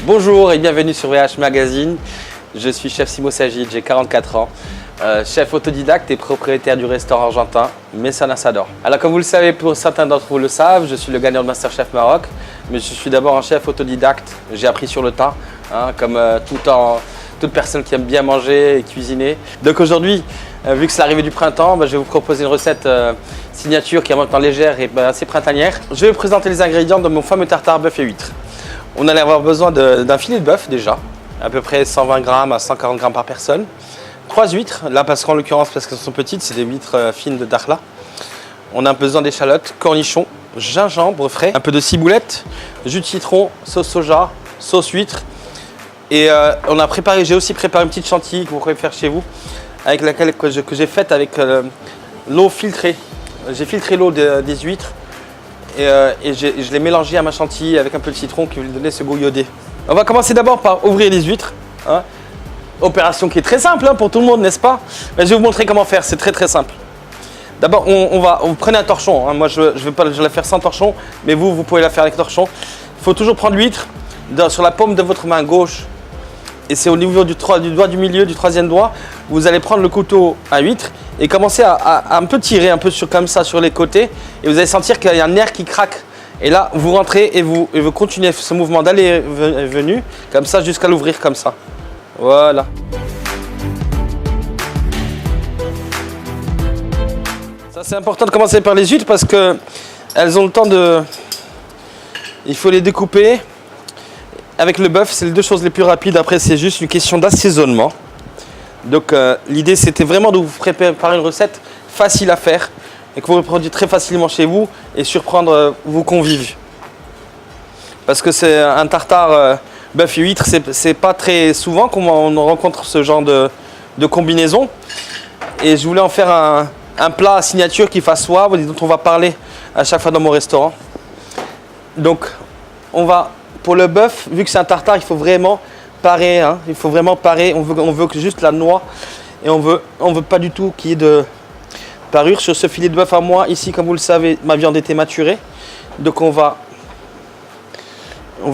Bonjour et bienvenue sur VH Magazine. Je suis chef Simo Sagid, j'ai 44 ans, chef autodidacte et propriétaire du restaurant argentin Messan Asador. Alors comme vous le savez, pour certains d'entre vous le savent, je suis le gagnant de Masterchef Maroc, mais je suis d'abord un chef autodidacte. J'ai appris sur le tas, comme toute personne qui aime bien manger et cuisiner. Donc aujourd'hui, vu que c'est l'arrivée du printemps, je vais vous proposer une recette signature qui est en même temps légère et assez printanière. Je vais vous présenter les ingrédients de mon fameux tartare bœuf et huîtres. On allait avoir besoin d'un filet de bœuf déjà, à peu près 120 grammes à 140 grammes par personne. 3 huîtres, là parce qu'en l'occurrence parce qu'elles sont petites, c'est des huîtres fines de Dakhla. On a besoin d'échalotes, cornichons, gingembre frais, un peu de ciboulette, jus de citron, sauce soja, sauce huître. Et j'ai aussi préparé une petite chantilly que vous pouvez faire chez vous, avec laquelle que j'ai faite avec l'eau filtrée. J'ai filtré l'eau des huîtres. Et je l'ai mélangé à ma chantilly avec un peu de citron qui va lui donner ce goût iodé. On va commencer d'abord par ouvrir les huîtres. Opération qui est très simple pour tout le monde, n'est-ce pas? Mais je vais vous montrer comment faire, c'est très simple. D'abord, vous prenez un torchon. Moi, je vais la faire sans torchon, mais vous pouvez la faire avec torchon. Il faut toujours prendre l'huître sur la paume de votre main gauche. Et c'est au niveau du doigt du milieu, du troisième doigt, vous allez prendre le couteau à huître et commencer à un peu tirer un peu comme ça sur les côtés. Et vous allez sentir qu'il y a un nerf qui craque. Et là, vous rentrez et vous continuez ce mouvement d'aller et venu, comme ça, jusqu'à l'ouvrir comme ça. Voilà. Ça, c'est important de commencer par les huîtres parce qu'elles ont le temps de... Il faut les découper. Avec le bœuf, c'est les deux choses les plus rapides. Après, c'est juste une question d'assaisonnement. Donc, l'idée, c'était vraiment de vous préparer une recette facile à faire et que vous reproduisez très facilement chez vous et surprendre vos convives. Parce que c'est un tartare bœuf et huître, c'est pas très souvent qu'on rencontre ce genre de combinaison. Et je voulais en faire un plat signature qui fasse soif, dont on va parler à chaque fois dans mon restaurant. Donc, pour le bœuf, vu que c'est un tartare, il faut vraiment parer. Il faut vraiment parer. On veut que juste la noix et on veut pas du tout qu'il y ait de parure. Sur ce filet de bœuf à moi, ici, comme vous le savez, ma viande était maturée. Donc on va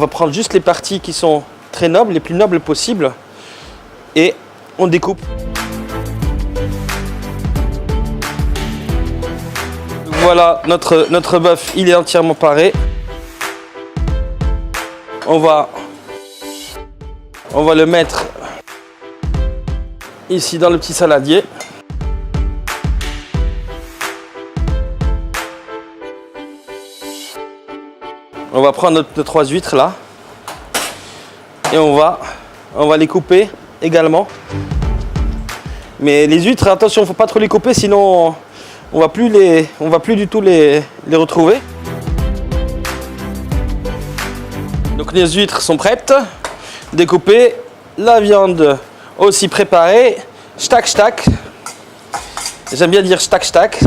prendre juste les parties qui sont très nobles, les plus nobles possibles, et on découpe. Voilà, notre bœuf, il est entièrement paré. On va le mettre ici dans le petit saladier. On va prendre nos 3 huîtres là et on va les couper également. Mais les huîtres, attention, il ne faut pas trop les couper, sinon on va plus du tout les retrouver. Donc les huîtres sont prêtes, découpées, la viande aussi préparée, stack. J'aime bien dire stack.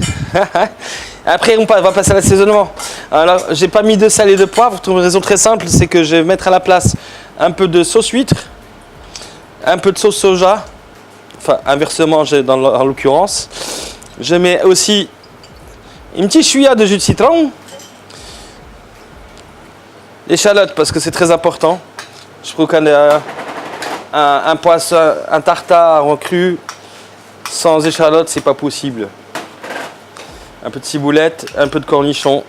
Après on va passer à l'assaisonnement. Alors j'ai pas mis de sel et de poivre pour une raison très simple, c'est que je vais mettre à la place un peu de sauce huître, un peu de sauce soja, enfin inversement en l'occurrence. Je mets aussi une petite chouïa de jus de citron. L'échalote parce que c'est très important. Je trouve qu'un poisson, un tartare en cru sans échalote, c'est pas possible. Un peu de ciboulette, un peu de cornichon.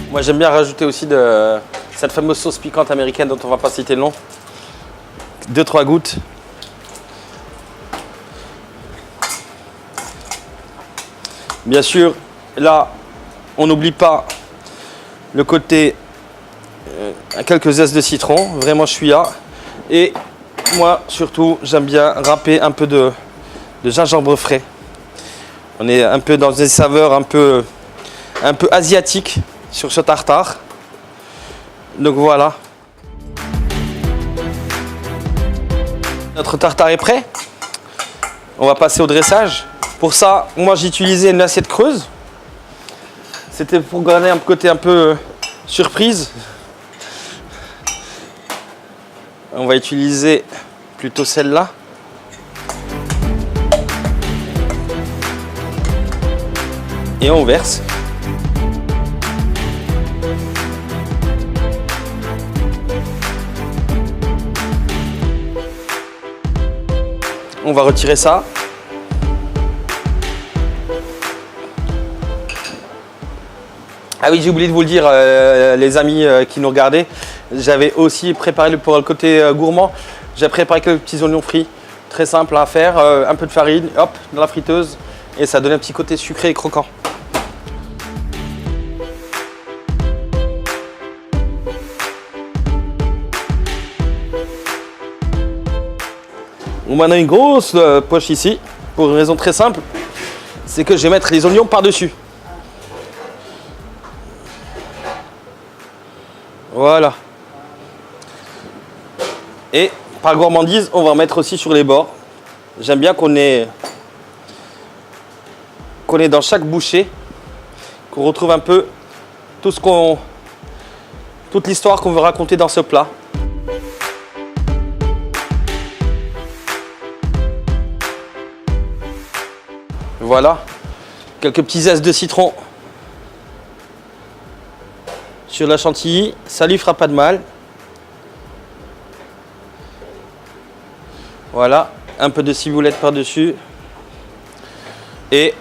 Moi j'aime bien rajouter aussi de cette fameuse sauce piquante américaine dont on va pas citer le nom. 2-3 gouttes. Bien sûr, là, on n'oublie pas le côté quelques zestes de citron, vraiment chouïa. Et moi, surtout, j'aime bien râper un peu de gingembre frais. On est un peu dans des saveurs un peu asiatiques sur ce tartare. Donc voilà. Notre tartare est prêt. On va passer au dressage. Pour ça, moi j'ai utilisé une assiette creuse. C'était pour garder un côté un peu surprise. On va utiliser plutôt celle-là. Et on verse. On va retirer ça. Ah oui, j'ai oublié de vous le dire, les amis qui nous regardaient, j'avais aussi préparé pour le côté gourmand, j'ai préparé quelques petits oignons frits, très simple à faire, un peu de farine, hop, dans la friteuse, et ça donne un petit côté sucré et croquant. On a une grosse poche ici, pour une raison très simple, c'est que je vais mettre les oignons par-dessus. Voilà. Et par gourmandise, on va en mettre aussi sur les bords. J'aime bien qu'on ait dans chaque bouchée, qu'on retrouve un peu toute l'histoire qu'on veut raconter dans ce plat. Voilà, quelques petits zestes de citron sur la chantilly, ça lui fera pas de mal. Voilà, un peu de ciboulette par-dessus. Et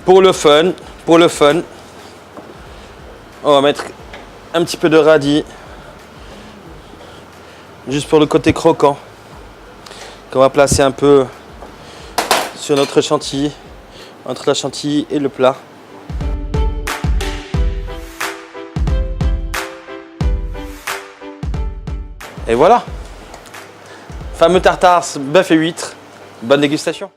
pour le fun, on va mettre un petit peu de radis, juste pour le côté croquant, qu'on va placer un peu sur notre chantilly, entre la chantilly et le plat. Et voilà, fameux tartare bœuf et huîtres. Bonne dégustation.